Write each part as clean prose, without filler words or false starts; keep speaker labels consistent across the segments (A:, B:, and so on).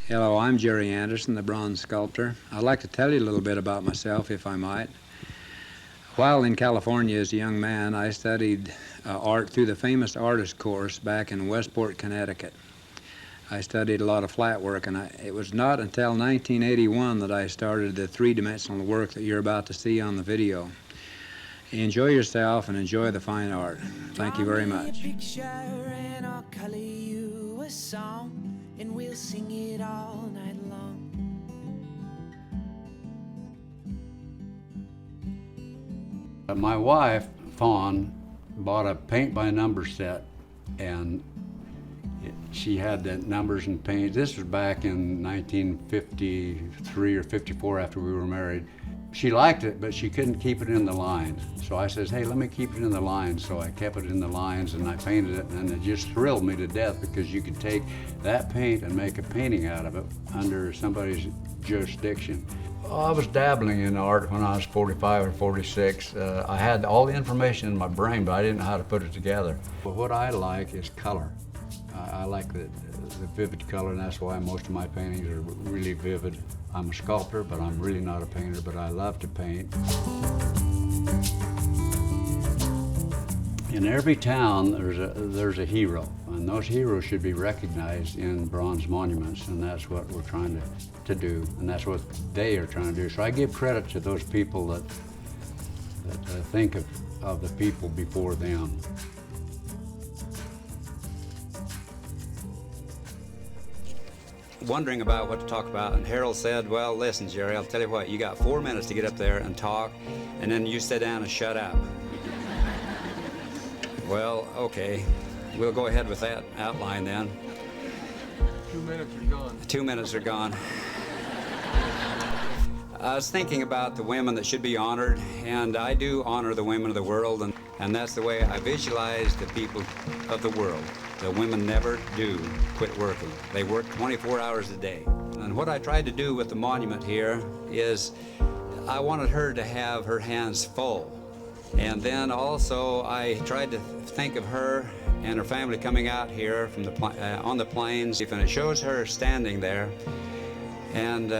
A: Hello, I'm Jerry Anderson, the bronze sculptor. I'd like to tell you a little bit about myself, if I might. While in California as a young man, I studied art through the famous artist course back in Westport, Connecticut. I studied a lot of flat work, and it was not until 1981 that I started the three-dimensional work that you're about to see on the video. Enjoy yourself and enjoy the fine art. Thank you very much. And we'll sing it all night long.
B: My wife, Fawn, bought a paint-by-number set, and she had the numbers and paint. This was back in 1953 or 54 after we were married. She liked it, but she couldn't keep it in the lines. So I says, hey, let me keep it in the lines. So I kept it in the lines and I painted it, and it just thrilled me to death because you could take that paint and make a painting out of it under somebody's jurisdiction. I was dabbling in art when I was 45 or 46. I had all the information in my brain, but I didn't know how to put it together. But what I like is color. I like the vivid color, and that's why most of my paintings are really vivid. I'm a sculptor, but I'm really not a painter, but I love to paint. In every town, there's a hero, and those heroes should be recognized in bronze monuments, and that's what we're trying to do, and that's what they are trying to do. So I give credit to those people that think of the people before them.
C: Wondering about what to talk about, and Harold said, well, listen, Jerry, I'll tell you what, you got 4 minutes to get up there and talk, and then you sit down and shut up. Well, okay, we'll go ahead with that outline then.
D: 2 minutes are gone.
C: 2 minutes are gone. I was thinking about the women that should be honored, and I do honor the women of the world, and that's the way I visualize the people of the world. The women never do quit working. They work 24 hours a day. And what I tried to do with the monument here is I wanted her to have her hands full. And then also I tried to think of her and her family coming out here from on the plains, and it shows her standing there and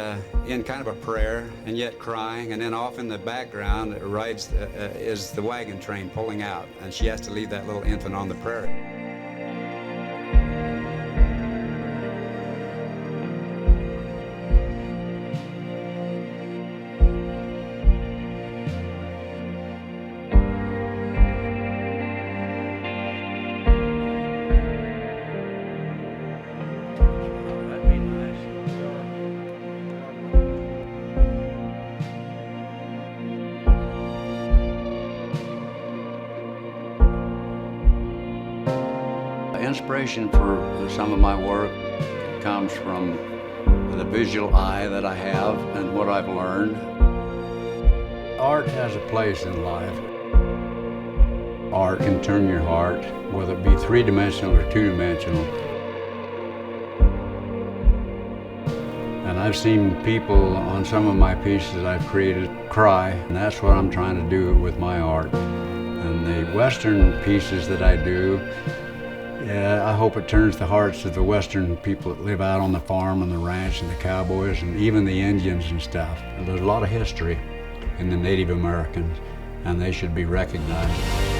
C: in kind of a prayer and yet crying, and then off in the background is the wagon train pulling out, and she has to leave that little infant on the prairie.
B: Inspiration for some of my work comes from the visual eye that I have and what I've learned. Art has a place in life. Art can turn your heart, whether it be three-dimensional or two-dimensional. And I've seen people on some of my pieces I've created cry, and that's what I'm trying to do with my art. And the Western pieces that I do, yeah, I hope it turns the hearts of the Western people that live out on the farm and the ranch and the cowboys and even the Indians and stuff. And there's a lot of history in the Native Americans, and they should be recognized.